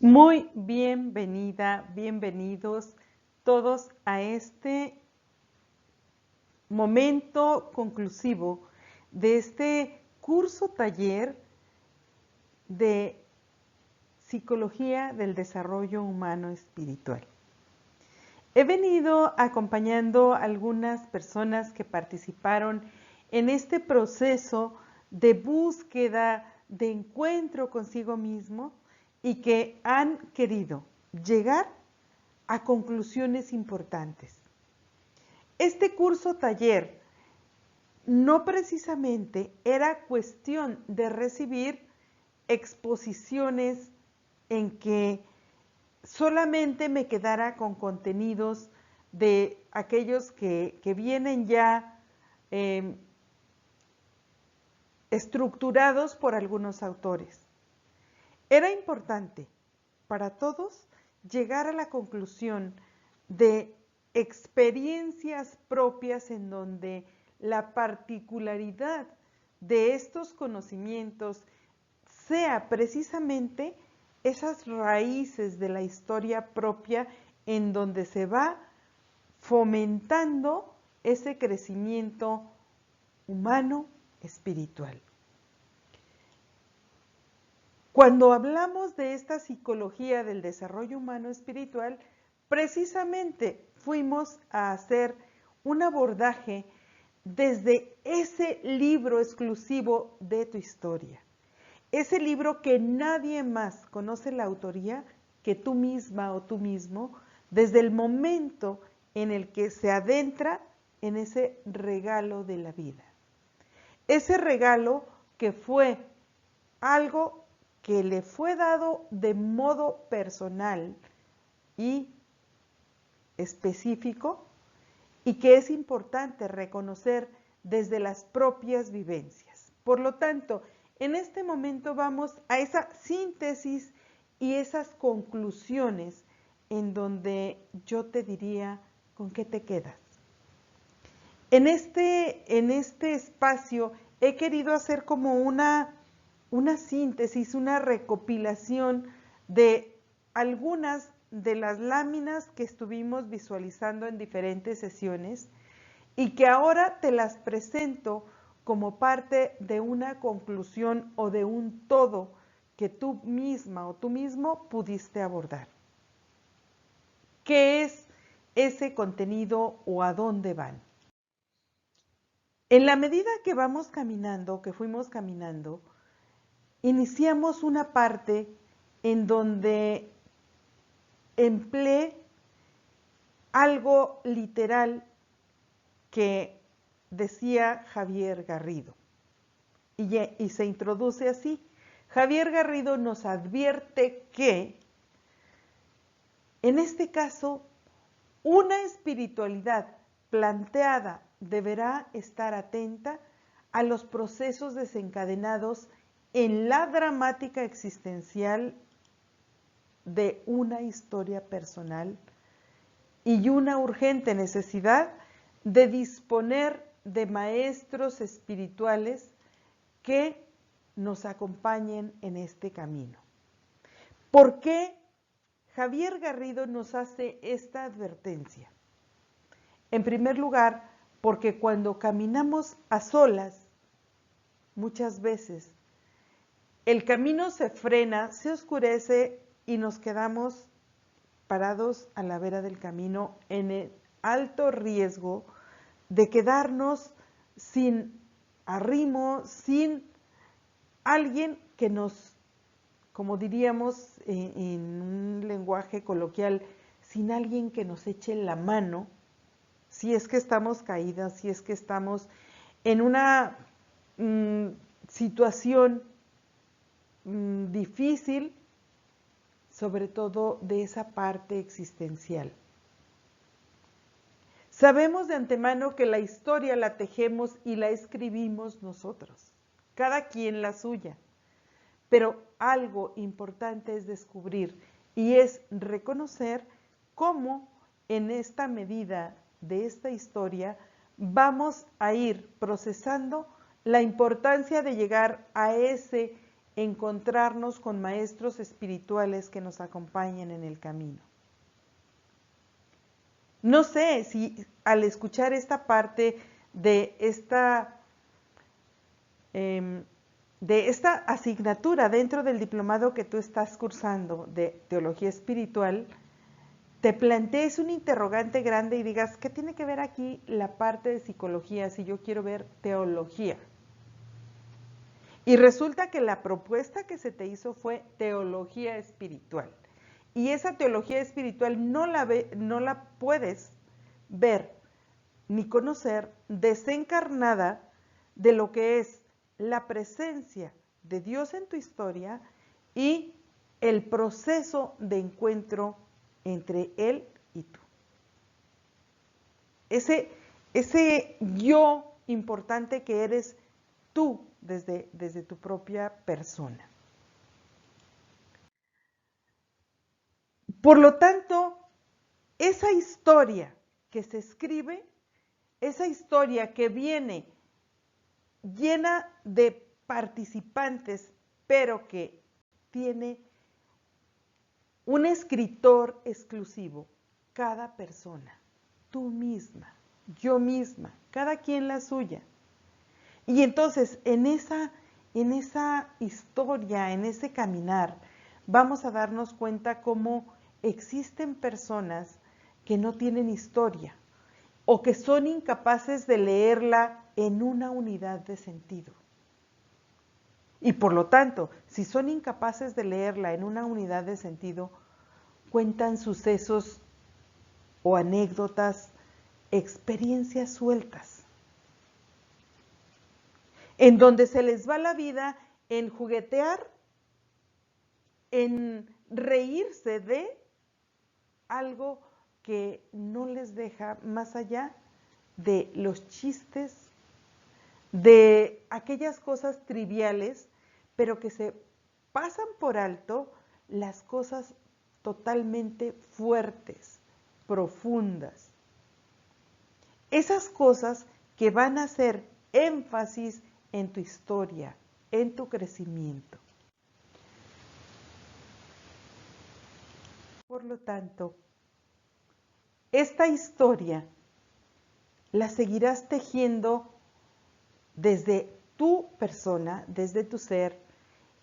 Muy bienvenida, bienvenidos todos a este momento conclusivo de este curso taller de Psicología del Desarrollo Humano Espiritual. He venido acompañando a algunas personas que participaron en este proceso de búsqueda, de encuentro consigo mismo y que han querido llegar a conclusiones importantes. Este curso taller no precisamente era cuestión de recibir exposiciones en que solamente me quedara con contenidos de aquellos que vienen ya estructurados por algunos autores. Era importante para todos llegar a la conclusión de experiencias propias en donde la particularidad de estos conocimientos sea precisamente esas raíces de la historia propia en donde se va fomentando ese crecimiento humano espiritual. Cuando hablamos de esta psicología del desarrollo humano espiritual, precisamente fuimos a hacer un abordaje desde ese libro exclusivo de tu historia. Ese libro que nadie más conoce la autoría que tú misma o tú mismo, desde el momento en el que se adentra en ese regalo de la vida. Ese regalo que fue algo que le fue dado de modo personal y específico y que es importante reconocer desde las propias vivencias. Por lo tanto, en este momento vamos a esa síntesis y esas conclusiones en donde yo te diría con qué te quedas. En este espacio he querido hacer como una síntesis, una recopilación de algunas de las láminas que estuvimos visualizando en diferentes sesiones y que ahora te las presento como parte de una conclusión o de un todo que tú misma o tú mismo pudiste abordar. ¿Qué es ese contenido o a dónde van? En la medida que vamos caminando, que fuimos caminando, iniciamos una parte en donde empleé algo literal que decía Javier Garrido y se introduce así. Javier Garrido nos advierte que, en este caso, una espiritualidad planteada deberá estar atenta a los procesos desencadenados en la dramática existencial de una historia personal y una urgente necesidad de disponer de maestros espirituales que nos acompañen en este camino. ¿Por qué Javier Garrido nos hace esta advertencia? En primer lugar, porque cuando caminamos a solas, muchas veces, el camino se frena, se oscurece y nos quedamos parados a la vera del camino en el alto riesgo de quedarnos sin arrimo, sin alguien que nos, como diríamos en un lenguaje coloquial, sin alguien que nos eche la mano, si es que estamos caídas, si es que estamos en una situación difícil, sobre todo de esa parte existencial. Sabemos de antemano que la historia la tejemos y la escribimos nosotros, cada quien la suya, pero algo importante es descubrir y es reconocer cómo en esta medida de esta historia vamos a ir procesando la importancia de llegar a ese encontrarnos con maestros espirituales que nos acompañen en el camino. No sé si al escuchar esta parte de esta asignatura dentro del diplomado que tú estás cursando de teología espiritual, te plantees un interrogante grande y digas, ¿qué tiene que ver aquí la parte de psicología si yo quiero ver teología? Y resulta que la propuesta que se te hizo fue teología espiritual. Y esa teología espiritual no la puedes ver ni conocer desencarnada de lo que es la presencia de Dios en tu historia y el proceso de encuentro entre Él y tú. Ese yo importante que eres tú desde tu propia persona. Por lo tanto, esa historia que se escribe, esa historia que viene llena de participantes, pero que tiene un escritor exclusivo, cada persona, tú misma, yo misma, cada quien la suya. Y entonces en esa historia, en ese caminar, vamos a darnos cuenta cómo existen personas que no tienen historia o que son incapaces de leerla en una unidad de sentido. Y por lo tanto, si son incapaces de leerla en una unidad de sentido, cuentan sucesos o anécdotas, experiencias sueltas, en donde se les va la vida en juguetear, en reírse de algo que no les deja más allá de los chistes, de aquellas cosas triviales, pero que se pasan por alto las cosas totalmente fuertes, profundas. Esas cosas que van a hacer énfasis en tu historia, en tu crecimiento. Por lo tanto, esta historia la seguirás tejiendo desde tu persona, desde tu ser,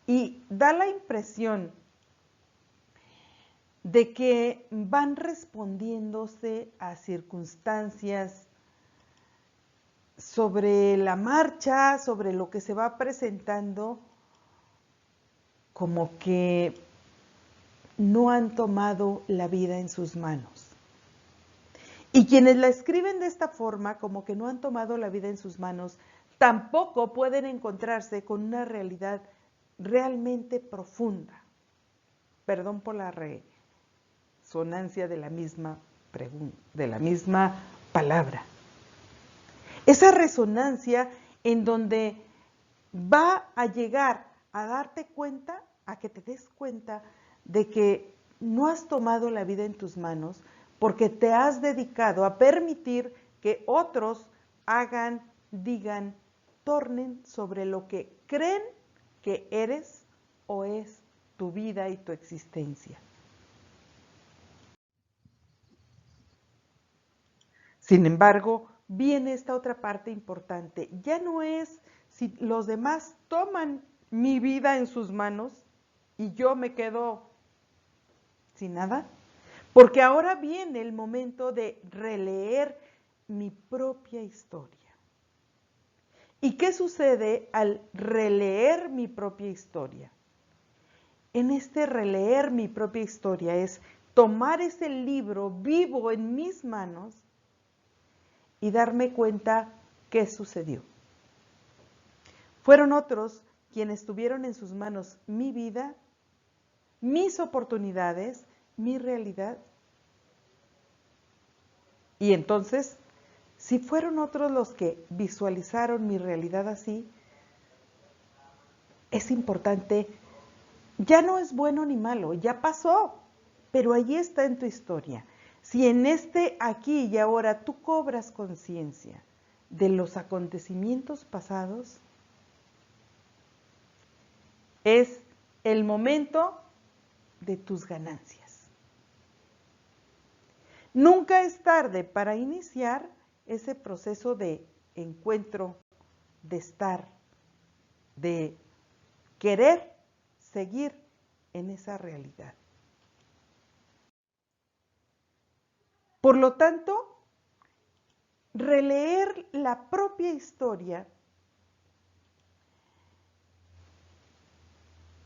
y da la impresión de que van respondiéndose a circunstancias sobre la marcha, sobre lo que se va presentando, como que no han tomado la vida en sus manos. Y quienes la escriben de esta forma, como que no han tomado la vida en sus manos, tampoco pueden encontrarse con una realidad realmente profunda. Perdón por la resonancia de la misma palabra. Esa resonancia en donde va a llegar a darte cuenta, a que te des cuenta de que no has tomado la vida en tus manos porque te has dedicado a permitir que otros hagan, digan, tornen sobre lo que creen que eres o es tu vida y tu existencia. Sin embargo, viene esta otra parte importante. Ya no es si los demás toman mi vida en sus manos y yo me quedo sin nada, porque ahora viene el momento de releer mi propia historia. ¿Y qué sucede al releer mi propia historia? En este releer mi propia historia es tomar ese libro vivo en mis manos y darme cuenta qué sucedió. Fueron otros quienes tuvieron en sus manos mi vida, mis oportunidades, mi realidad. Y entonces, si fueron otros los que visualizaron mi realidad así, es importante, ya no es bueno ni malo, ya pasó, pero ahí está en tu historia. Si en este aquí y ahora tú cobras conciencia de los acontecimientos pasados, es el momento de tus ganancias. Nunca es tarde para iniciar ese proceso de encuentro, de estar, de querer seguir en esa realidad. Por lo tanto, releer la propia historia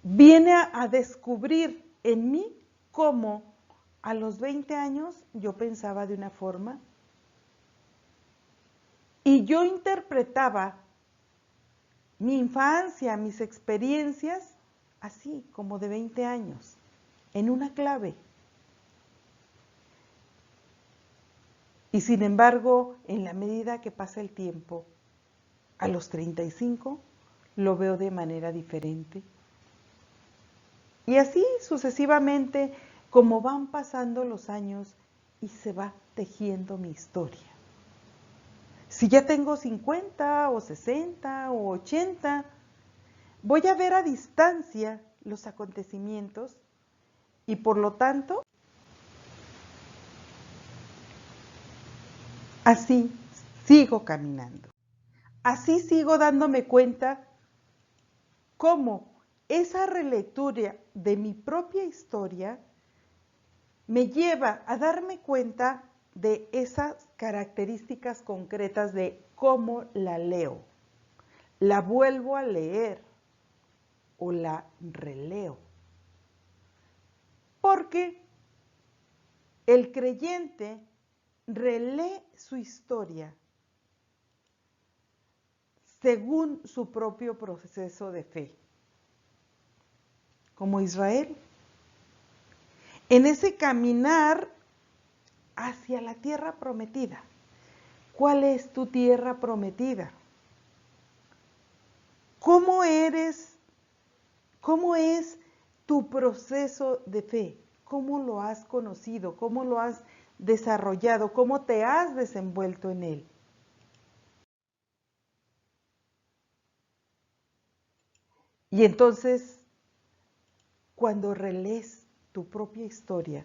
viene a descubrir en mí cómo a los 20 años yo pensaba de una forma y yo interpretaba mi infancia, mis experiencias, así como de 20 años, en una clave. Y sin embargo, en la medida que pasa el tiempo, a los 35, lo veo de manera diferente. Y así sucesivamente, como van pasando los años y se va tejiendo mi historia. Si ya tengo 50 o 60 o 80, voy a ver a distancia los acontecimientos y por lo tanto, así sigo caminando. Así sigo dándome cuenta cómo esa relectura de mi propia historia me lleva a darme cuenta de esas características concretas de cómo la leo. La vuelvo a leer o la releo. Porque el creyente relee su historia según su propio proceso de fe, como Israel, en ese caminar hacia la tierra prometida. ¿Cuál es tu tierra prometida? ¿Cómo eres? ¿Cómo es tu proceso de fe? ¿Cómo lo has conocido? ¿Cómo lo has desarrollado? ¿Cómo te has desenvuelto en él? Y entonces, cuando relees tu propia historia,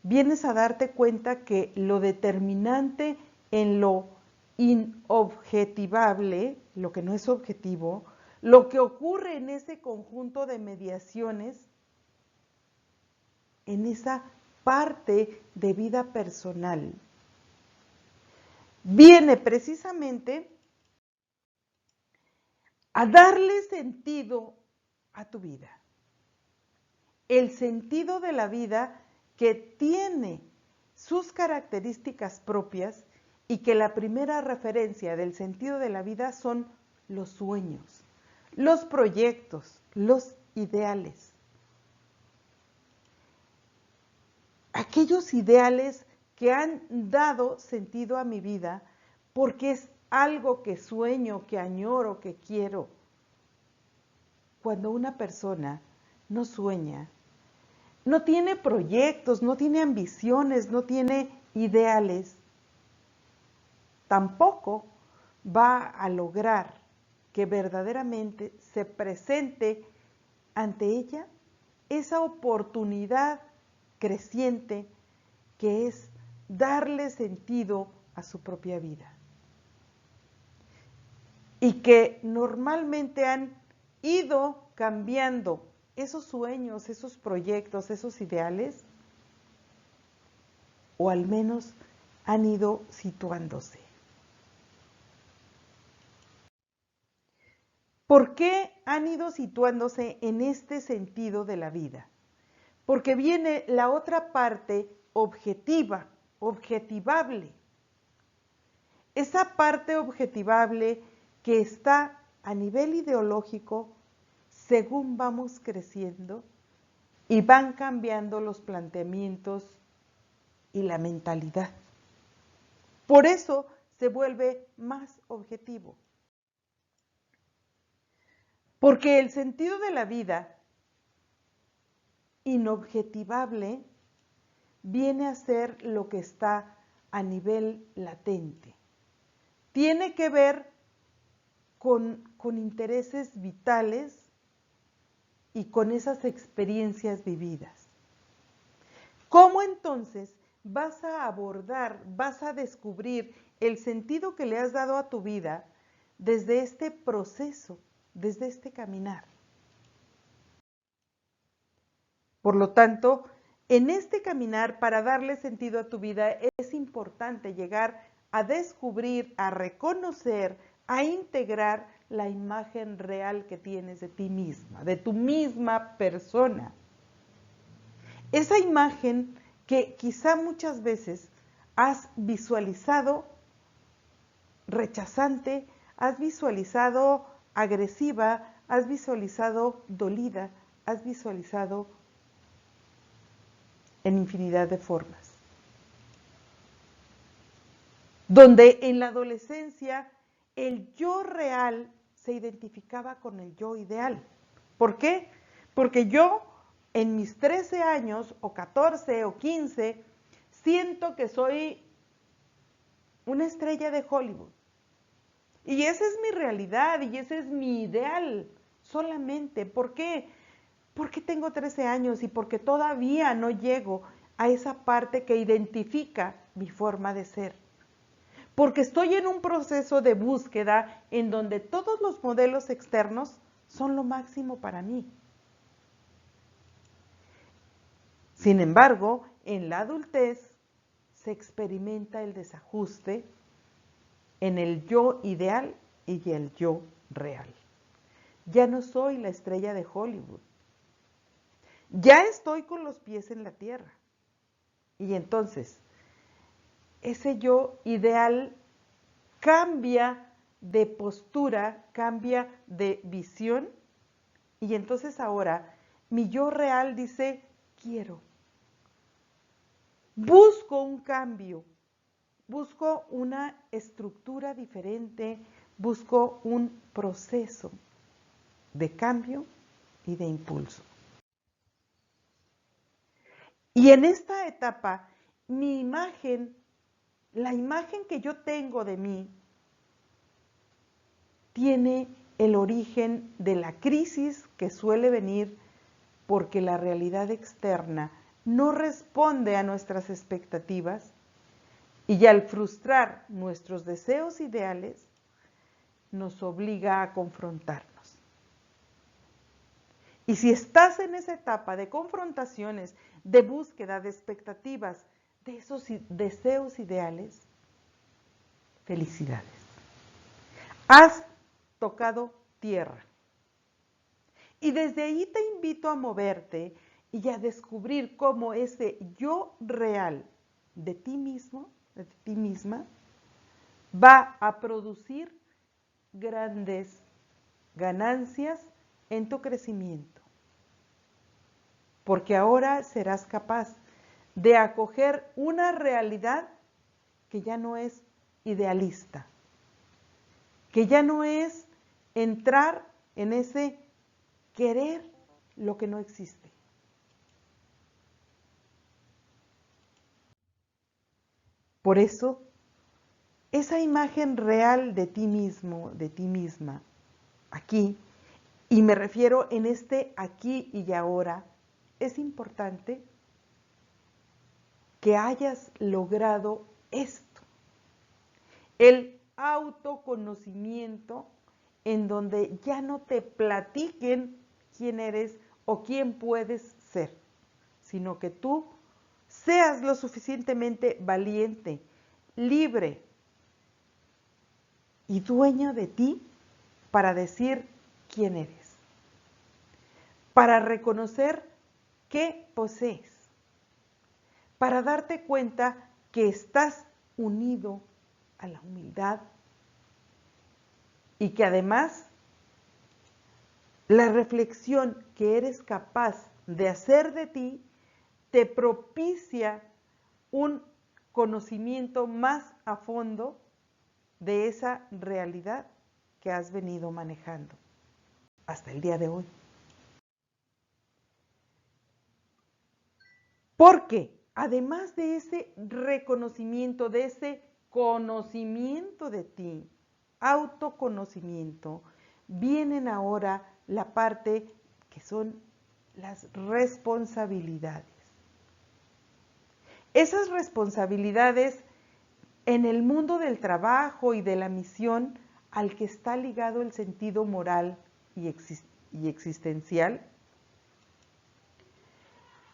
vienes a darte cuenta que lo determinante en lo inobjetivable, lo que no es objetivo, lo que ocurre en ese conjunto de mediaciones, en esa parte de vida personal, viene precisamente a darle sentido a tu vida. El sentido de la vida que tiene sus características propias y que la primera referencia del sentido de la vida son los sueños, los proyectos, los ideales. Aquellos ideales que han dado sentido a mi vida porque es algo que sueño, que añoro, que quiero. Cuando una persona no sueña, no tiene proyectos, no tiene ambiciones, no tiene ideales, tampoco va a lograr que verdaderamente se presente ante ella esa oportunidad creciente que es darle sentido a su propia vida. Y que normalmente han ido cambiando esos sueños, esos proyectos, esos ideales, o al menos han ido situándose. ¿Por qué han ido situándose en este sentido de la vida? Porque viene la otra parte objetiva, objetivable. Esa parte objetivable que está a nivel ideológico según vamos creciendo y van cambiando los planteamientos y la mentalidad. Por eso se vuelve más objetivo. Porque el sentido de la vida inobjetivable viene a ser lo que está a nivel latente. Tiene que ver con intereses vitales y con esas experiencias vividas. ¿Cómo entonces vas a abordar, vas a descubrir el sentido que le has dado a tu vida desde este proceso, desde este caminar? Por lo tanto, en este caminar, para darle sentido a tu vida, es importante llegar a descubrir, a reconocer, a integrar la imagen real que tienes de ti misma, de tu misma persona. Esa imagen que quizá muchas veces has visualizado rechazante, has visualizado agresiva, has visualizado dolida, has visualizado en infinidad de formas. Donde en la adolescencia el yo real se identificaba con el yo ideal. ¿Por qué? Porque yo en mis 13 años o 14 o 15 siento que soy una estrella de Hollywood. Y esa es mi realidad y ese es mi ideal solamente. ¿Por qué? Porque tengo 13 años y porque todavía no llego a esa parte que identifica mi forma de ser. Porque estoy en un proceso de búsqueda en donde todos los modelos externos son lo máximo para mí. Sin embargo, en la adultez se experimenta el desajuste en el yo ideal y el yo real. Ya no soy la estrella de Hollywood. Ya estoy con los pies en la tierra. Y entonces, ese yo ideal cambia de postura, cambia de visión. Y entonces ahora, mi yo real dice, quiero. Busco un cambio. Busco una estructura diferente. Busco un proceso de cambio y de impulso. Y en esta etapa, mi imagen, la imagen que yo tengo de mí, tiene el origen de la crisis que suele venir porque la realidad externa no responde a nuestras expectativas y al frustrar nuestros deseos ideales, nos obliga a confrontarnos. Y si estás en esa etapa de confrontaciones, de búsqueda de expectativas, de esos deseos ideales, felicidades. Has tocado tierra. Y desde ahí te invito a moverte y a descubrir cómo ese yo real de ti mismo, de ti misma, va a producir grandes ganancias en tu crecimiento. Porque ahora serás capaz de acoger una realidad que ya no es idealista, que ya no es entrar en ese querer lo que no existe. Por eso, esa imagen real de ti mismo, de ti misma, aquí, y me refiero en este aquí y ahora, es importante que hayas logrado esto, el autoconocimiento en donde ya no te platiquen quién eres o quién puedes ser, sino que tú seas lo suficientemente valiente, libre y dueño de ti para decir quién eres, para reconocer qué posees, para darte cuenta que estás unido a la humildad y que además la reflexión que eres capaz de hacer de ti te propicia un conocimiento más a fondo de esa realidad que has venido manejando hasta el día de hoy. Porque además de ese reconocimiento, de ese conocimiento de ti, autoconocimiento, vienen ahora la parte que son las responsabilidades. Esas responsabilidades en el mundo del trabajo y de la misión al que está ligado el sentido moral y existencial,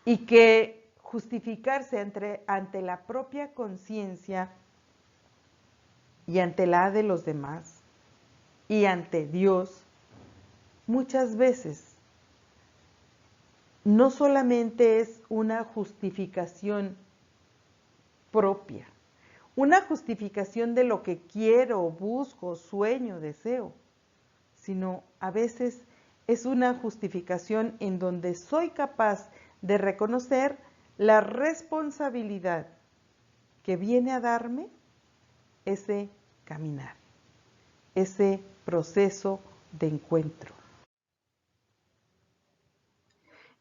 y que justificarse ante la propia conciencia y ante la de los demás y ante Dios, muchas veces no solamente es una justificación propia, una justificación de lo que quiero, busco, sueño, deseo, sino a veces es una justificación en donde soy capaz de reconocer la responsabilidad que viene a darme ese caminar, ese proceso de encuentro.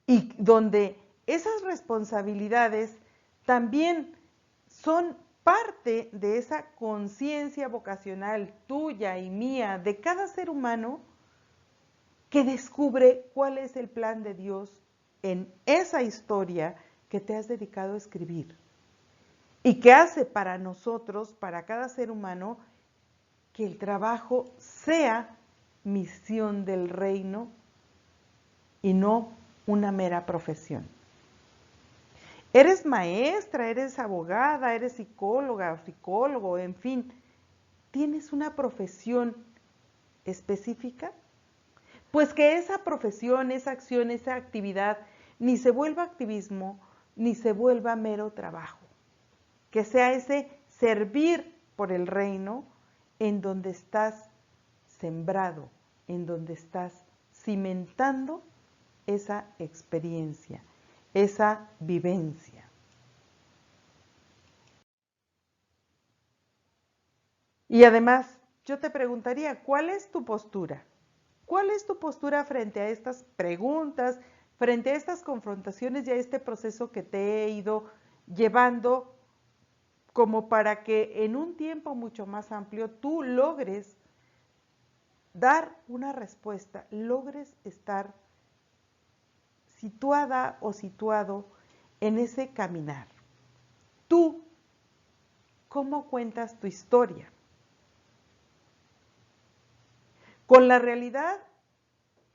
Y donde esas responsabilidades también son parte de esa conciencia vocacional tuya y mía, de cada ser humano, que descubre cuál es el plan de Dios en esa historia que te has dedicado a escribir. Y que hace para nosotros, para cada ser humano, que el trabajo sea misión del reino y no una mera profesión. Eres maestra, eres abogada, eres psicóloga, psicólogo, en fin, ¿tienes una profesión específica? Pues que esa profesión, esa acción, esa actividad, ni se vuelva activismo, ni se vuelva mero trabajo. Que sea ese servir por el reino en donde estás sembrado, en donde estás cimentando esa experiencia, esa vivencia. Y además, yo te preguntaría, ¿cuál es tu postura? ¿Cuál es tu postura frente a estas preguntas, frente a estas confrontaciones y a este proceso que te he ido llevando como para que en un tiempo mucho más amplio tú logres dar una respuesta, logres estar situada o situado en ese caminar? Tú, ¿cómo cuentas tu historia? Con la realidad,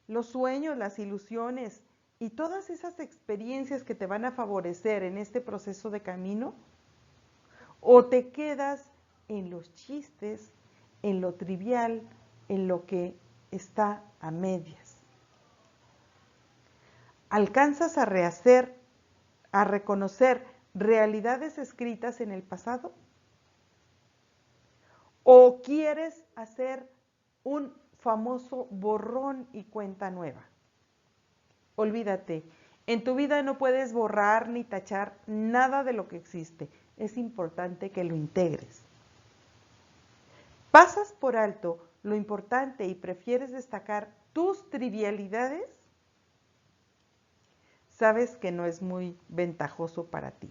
los sueños, las ilusiones y todas esas experiencias que te van a favorecer en este proceso de camino, o te quedas en los chistes, en lo trivial, en lo que está a medias. ¿Alcanzas a rehacer, a reconocer realidades escritas en el pasado? ¿O quieres hacer un famoso borrón y cuenta nueva? Olvídate, en tu vida no puedes borrar ni tachar nada de lo que existe. Es importante que lo integres. ¿Pasas por alto lo importante y prefieres destacar tus trivialidades? Sabes que no es muy ventajoso para ti.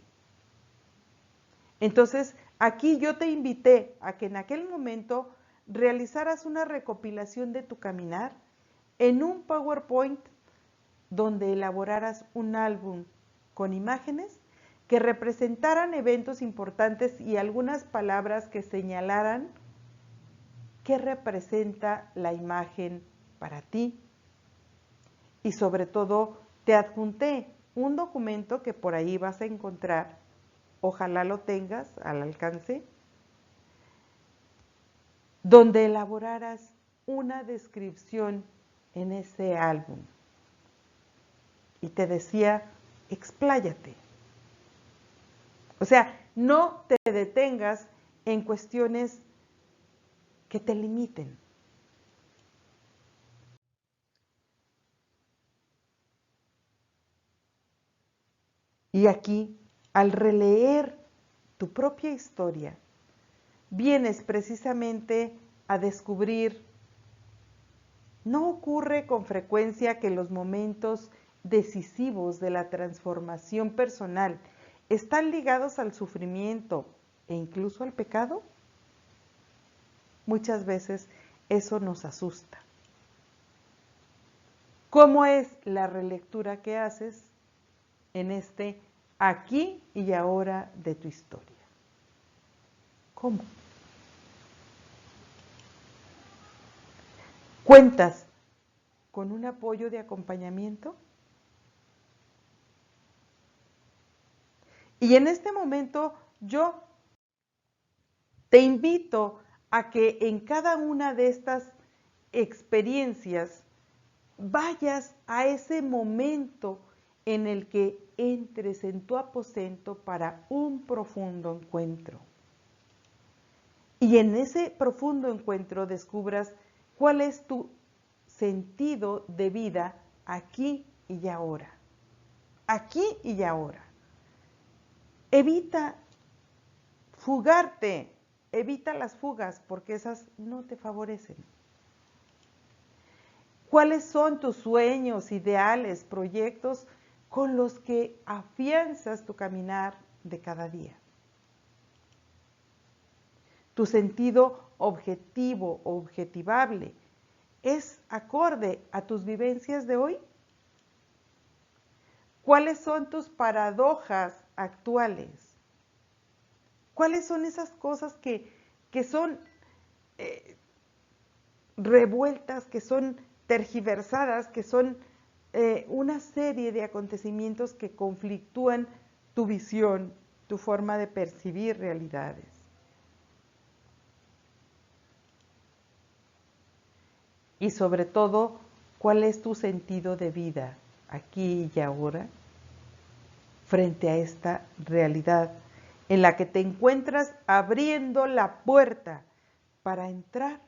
Entonces, aquí yo te invité a que en aquel momento realizaras una recopilación de tu caminar en un PowerPoint donde elaboraras un álbum con imágenes que representaran eventos importantes y algunas palabras que señalaran qué representa la imagen para ti. Y sobre todo, te adjunté un documento que por ahí vas a encontrar, ojalá lo tengas al alcance, donde elaboraras una descripción en ese álbum. Y te decía, expláyate. O sea, no te detengas en cuestiones que te limiten. Y aquí, al releer tu propia historia, vienes precisamente a descubrir, no ocurre con frecuencia que los momentos decisivos de la transformación personal están ligados al sufrimiento e incluso al pecado. Muchas veces eso nos asusta. ¿Cómo es la relectura que haces en este aquí y ahora de tu historia? ¿Cómo? ¿Cuentas con un apoyo de acompañamiento? Y en este momento yo te invito a que en cada una de estas experiencias vayas a ese momento en el que entres en tu aposento para un profundo encuentro. Y en ese profundo encuentro descubras cuál es tu sentido de vida aquí y ahora. Aquí y ahora. Evita fugarte, evita las fugas porque esas no te favorecen. ¿Cuáles son tus sueños, ideales, proyectos con los que afianzas tu caminar de cada día? ¿Tu sentido objetivo o objetivable es acorde a tus vivencias de hoy? ¿Cuáles son tus paradojas actuales? ¿Cuáles son esas cosas que son revueltas, que son tergiversadas, que son una serie de acontecimientos que conflictúan tu visión, tu forma de percibir realidades? Y sobre todo, ¿cuál es tu sentido de vida aquí y ahora frente a esta realidad en la que te encuentras abriendo la puerta para entrar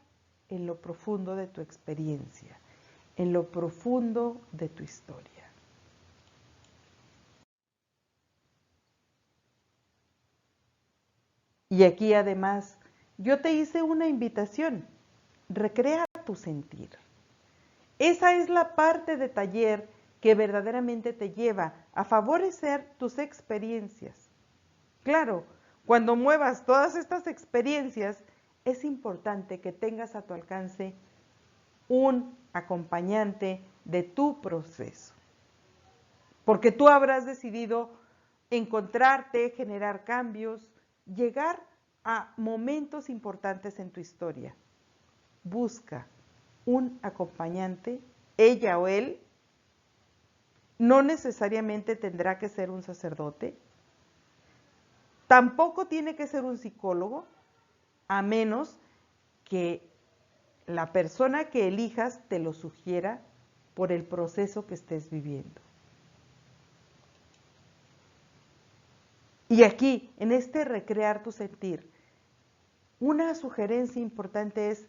en lo profundo de tu experiencia, en lo profundo de tu historia? Y aquí además yo te hice una invitación: recrea tu sentir. Esa es la parte de taller que verdaderamente te lleva a favorecer tus experiencias. Claro, cuando muevas todas estas experiencias, es importante que tengas a tu alcance un acompañante de tu proceso. Porque tú habrás decidido encontrarte, generar cambios, llegar a momentos importantes en tu historia. Busca un acompañante, ella o él. No necesariamente tendrá que ser un sacerdote, tampoco tiene que ser un psicólogo, a menos que la persona que elijas te lo sugiera por el proceso que estés viviendo. Y aquí, en este recrear tu sentir, una sugerencia importante es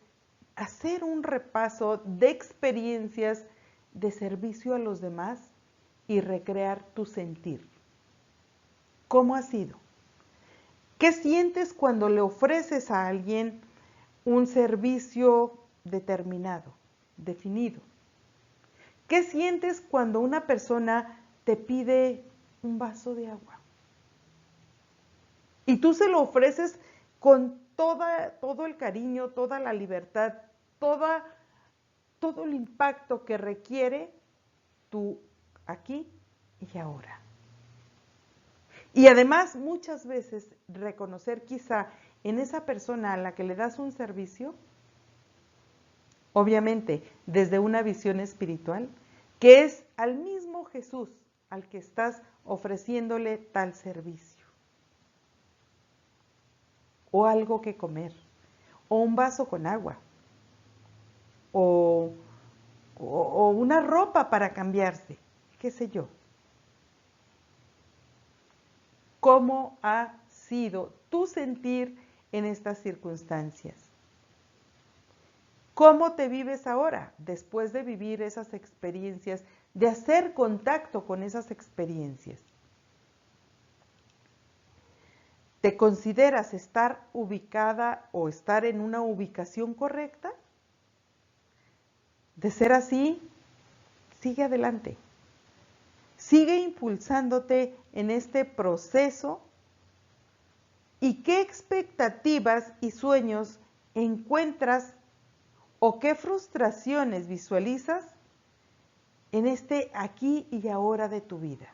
hacer un repaso de experiencias de servicio a los demás y recrear tu sentir. ¿Cómo ha sido? ¿Qué sientes cuando le ofreces a alguien un servicio determinado, definido? ¿Qué sientes cuando una persona te pide un vaso de agua? Y tú se lo ofreces con todo el cariño, toda la libertad, todo el impacto que requiere tu aquí y ahora. Y además, muchas veces, reconocer quizá en esa persona a la que le das un servicio, obviamente desde una visión espiritual, que es al mismo Jesús al que estás ofreciéndole tal servicio. O algo que comer, o un vaso con agua, o una ropa para cambiarse, qué sé yo. ¿Cómo ha sido tu sentir en estas circunstancias? ¿Cómo te vives ahora después de vivir esas experiencias, de hacer contacto con esas experiencias? ¿Te consideras estar ubicada o estar en una ubicación correcta? De ser así, sigue adelante. Sigue impulsándote en este proceso. ¿Y qué expectativas y sueños encuentras o qué frustraciones visualizas en este aquí y ahora de tu vida.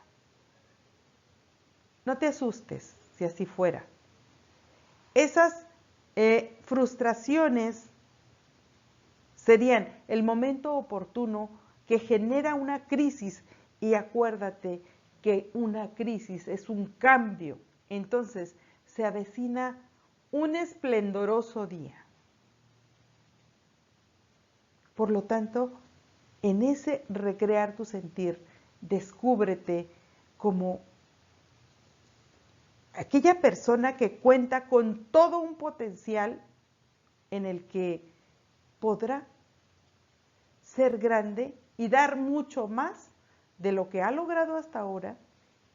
No te asustes si así fuera. Esas frustraciones serían el momento oportuno que genera una crisis, y acuérdate que una crisis es un cambio. Entonces se avecina un esplendoroso día. Por lo tanto, en ese recrear tu sentir, descúbrete como aquella persona que cuenta con todo un potencial en el que podrá ser grande y dar mucho más de lo que ha logrado hasta ahora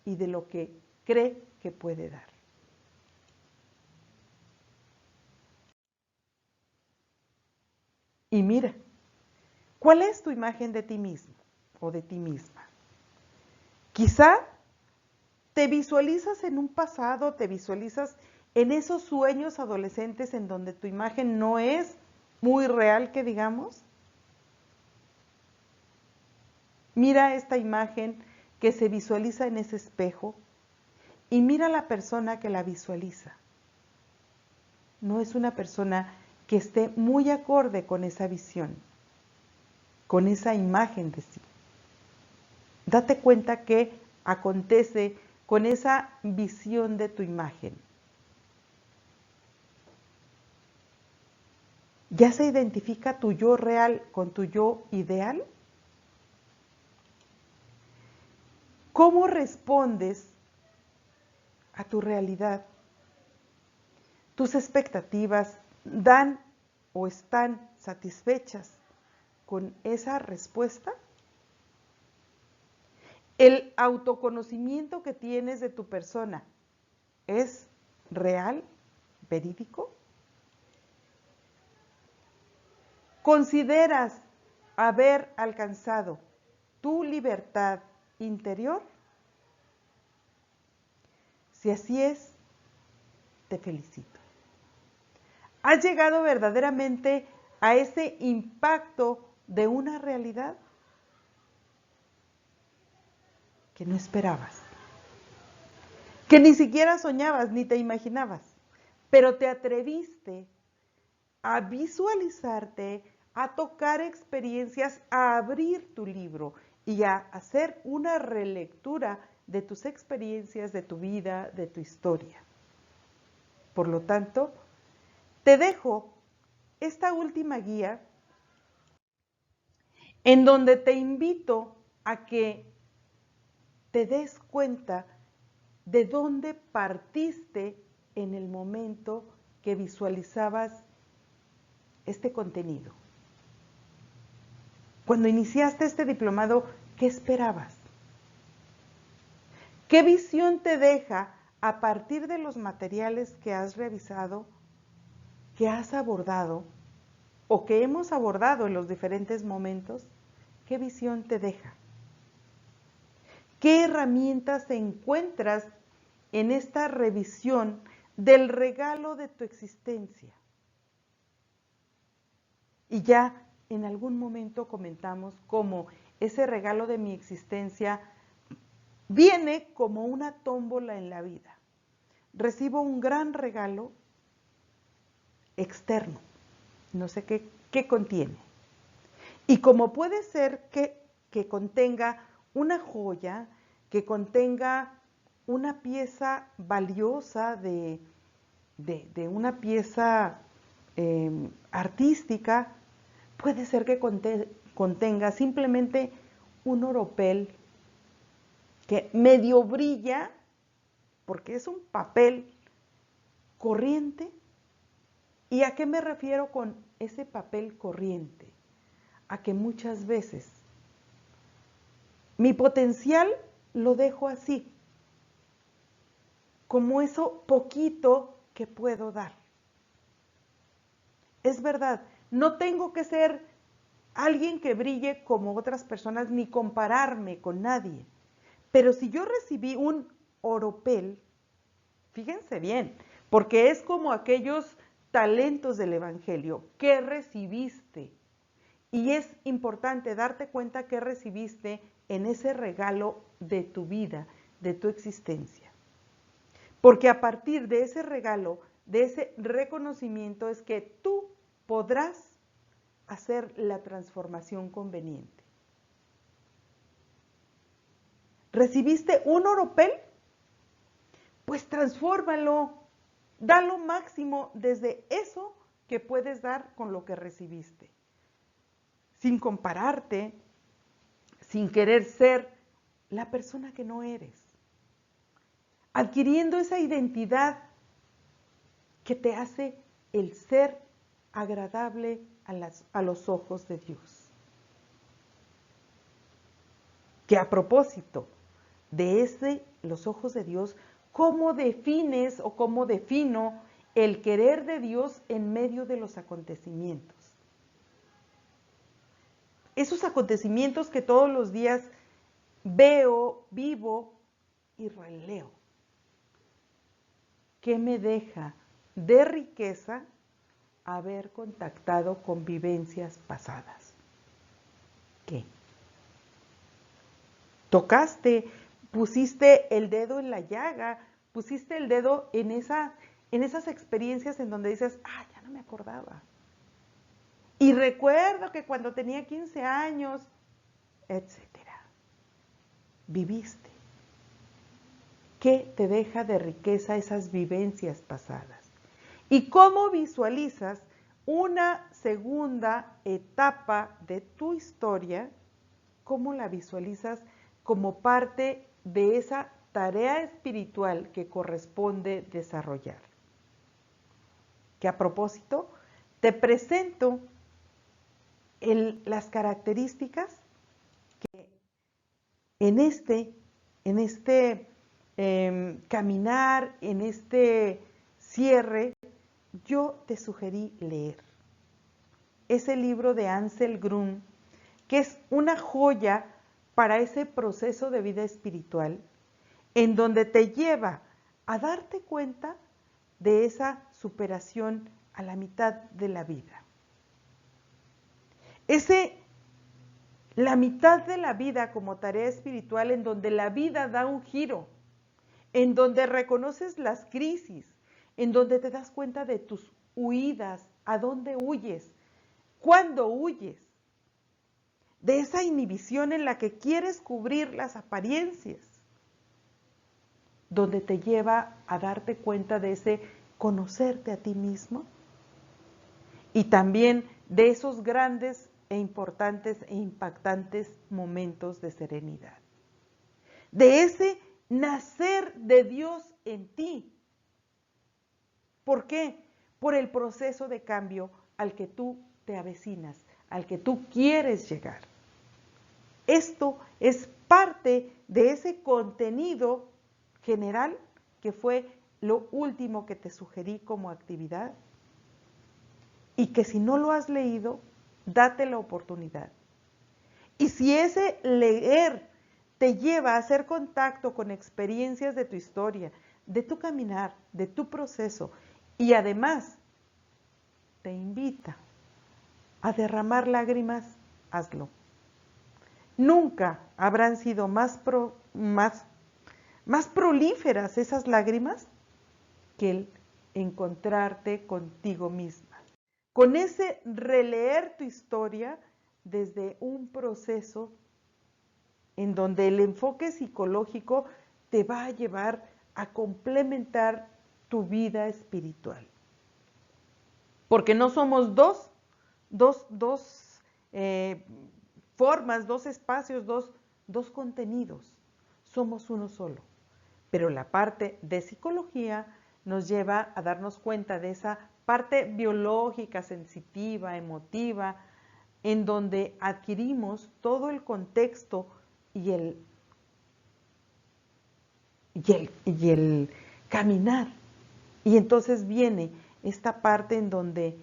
y de lo que cree que puede dar. Y mira, ¿cuál es tu imagen de ti mismo o de ti misma? Quizá te visualizas en un pasado, te visualizas en esos sueños adolescentes en donde tu imagen no es muy real, que digamos. Mira esta imagen que se visualiza en ese espejo y mira a la persona que la visualiza. No es una persona que esté muy acorde con esa visión, con esa imagen de sí. Date cuenta qué acontece con esa visión de tu imagen. ¿Ya se identifica tu yo real con tu yo ideal? ¿Cómo respondes a tu realidad? ¿Tus expectativas dan o están satisfechas con esa respuesta? ¿El autoconocimiento que tienes de tu persona es real, verídico? ¿Consideras haber alcanzado tu libertad interior? Si así es, te felicito. ¿Has llegado verdaderamente a ese impacto de una realidad que no esperabas, que ni siquiera soñabas ni te imaginabas, pero te atreviste a visualizarte, a tocar experiencias, a abrir tu libro y a hacer una relectura de tus experiencias, de tu vida, de tu historia? Por lo tanto, te dejo esta última guía en donde te invito a que te des cuenta de dónde partiste en el momento que visualizabas este contenido. Cuando iniciaste este diplomado, ¿qué esperabas? ¿Qué visión te deja a partir de los materiales que has revisado, que has abordado o que hemos abordado en los diferentes momentos? ¿Qué visión te deja? ¿Qué herramientas encuentras en esta revisión del regalo de tu existencia? Y ya en algún momento comentamos cómo ese regalo de mi existencia viene como una tómbola en la vida. Recibo un gran regalo externo, no sé qué contiene. Y como puede ser que contenga una joya, que contenga una pieza valiosa de una pieza artística, puede ser que contenga simplemente un oropel que medio brilla, porque es un papel corriente. ¿Y a qué me refiero con ese papel corriente? A que muchas veces mi potencial lo dejo así, como eso poquito que puedo dar. Es verdad, no tengo que ser alguien que brille como otras personas ni compararme con nadie. Pero si yo recibí un oropel, fíjense bien, porque es como aquellos talentos del Evangelio que recibiste Y es importante darte cuenta que recibiste en ese regalo de tu vida, de tu existencia. Porque a partir de ese regalo, de ese reconocimiento, es que tú podrás hacer la transformación conveniente. ¿Recibiste un oropel? Pues transfórmalo, da lo máximo desde eso que puedes dar con lo que recibiste. Sin compararte, sin querer ser la persona que no eres. Adquiriendo esa identidad que te hace el ser agradable a los ojos de Dios. Que a propósito de los ojos de Dios, ¿cómo defines o cómo defino el querer de Dios en medio de los acontecimientos? Esos acontecimientos que todos los días veo, vivo y releo. ¿Qué me deja de riqueza haber contactado con vivencias pasadas? ¿Qué? Tocaste, pusiste el dedo en la llaga, pusiste el dedo en esas experiencias en donde dices, ya no me acordaba. Y recuerdo que cuando tenía 15 años, etcétera, viviste. ¿Qué te deja de riqueza esas vivencias pasadas? ¿Y cómo visualizas una segunda etapa de tu historia? ¿Cómo la visualizas como parte de esa tarea espiritual que corresponde desarrollar? Que a propósito, te presento las características que en este caminar, en este cierre, yo te sugerí leer. Ese libro de Ansel Grum, que es una joya para ese proceso de vida espiritual, en donde te lleva a darte cuenta de esa superación a la mitad de la vida. La mitad de la vida como tarea espiritual en donde la vida da un giro, en donde reconoces las crisis, en donde te das cuenta de tus huidas, a dónde huyes, cuándo huyes, de esa inhibición en la que quieres cubrir las apariencias, donde te lleva a darte cuenta de ese conocerte a ti mismo y también de esos grandes e importantes e impactantes momentos de serenidad. De ese nacer de Dios en ti. ¿Por qué? Por el proceso de cambio al que tú te avecinas, al que tú quieres llegar. Esto es parte de ese contenido general que fue lo último que te sugerí como actividad y que si no lo has leído, date la oportunidad. Y si ese leer te lleva a hacer contacto con experiencias de tu historia, de tu caminar, de tu proceso, y además te invita a derramar lágrimas, hazlo. Nunca habrán sido más prolíferas esas lágrimas que el encontrarte contigo misma. Con ese releer tu historia desde un proceso en donde el enfoque psicológico te va a llevar a complementar tu vida espiritual. Porque no somos dos formas, dos espacios, dos contenidos. Somos uno solo. Pero la parte de psicología nos lleva a darnos cuenta de esa parte biológica, sensitiva, emotiva, en donde adquirimos todo el contexto y el caminar. Y entonces viene esta parte en donde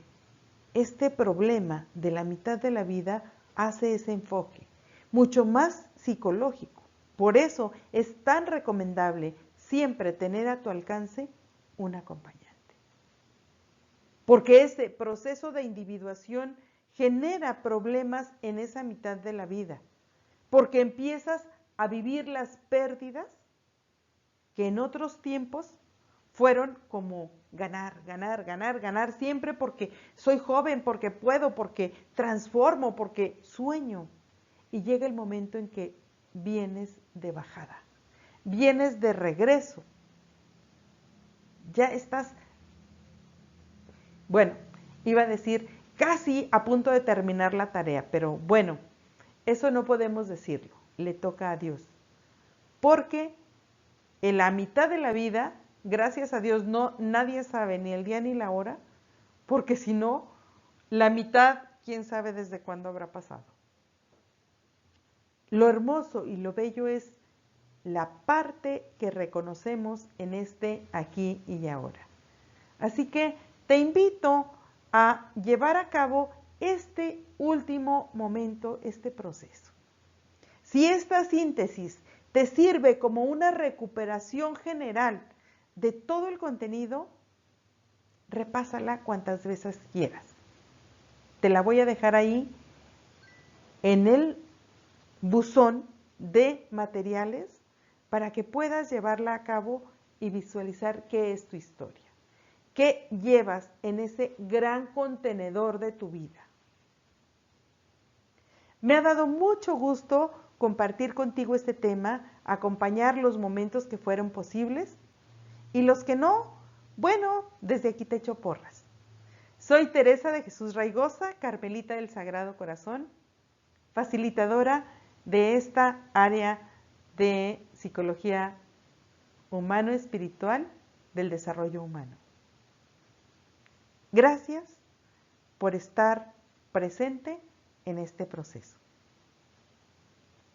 este problema de la mitad de la vida hace ese enfoque, mucho más psicológico. Por eso es tan recomendable siempre tener a tu alcance un acompañante. Porque ese proceso de individuación genera problemas en esa mitad de la vida, porque empiezas a vivir las pérdidas que en otros tiempos fueron como ganar, ganar, ganar, ganar siempre porque soy joven, porque puedo, porque transformo, porque sueño. Y llega el momento en que vienes de bajada, vienes de regreso. Ya estás, bueno, iba a decir casi a punto de terminar la tarea, pero bueno, eso no podemos decirlo, le toca a Dios. Porque en la mitad de la vida, gracias a Dios, no, nadie sabe ni el día ni la hora, porque si no, la mitad, quién sabe desde cuándo habrá pasado. Lo hermoso y lo bello es la parte que reconocemos en este aquí y ahora. Así que te invito a llevar a cabo este último momento, este proceso. Si esta síntesis te sirve como una recuperación general de todo el contenido, repásala cuantas veces quieras. Te la voy a dejar ahí en el buzón de materiales para que puedas llevarla a cabo y visualizar qué es tu historia, qué llevas en ese gran contenedor de tu vida. Me ha dado mucho gusto compartir contigo este tema, acompañar los momentos que fueron posibles y los que no, bueno, desde aquí te echo porras. Soy Teresa de Jesús Raigosa, Carmelita del Sagrado Corazón, facilitadora de esta área de psicología humano-espiritual del desarrollo humano. Gracias por estar presente en este proceso.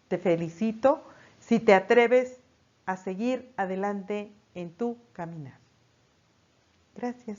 Te felicito si te atreves a seguir adelante en tu caminar. Gracias.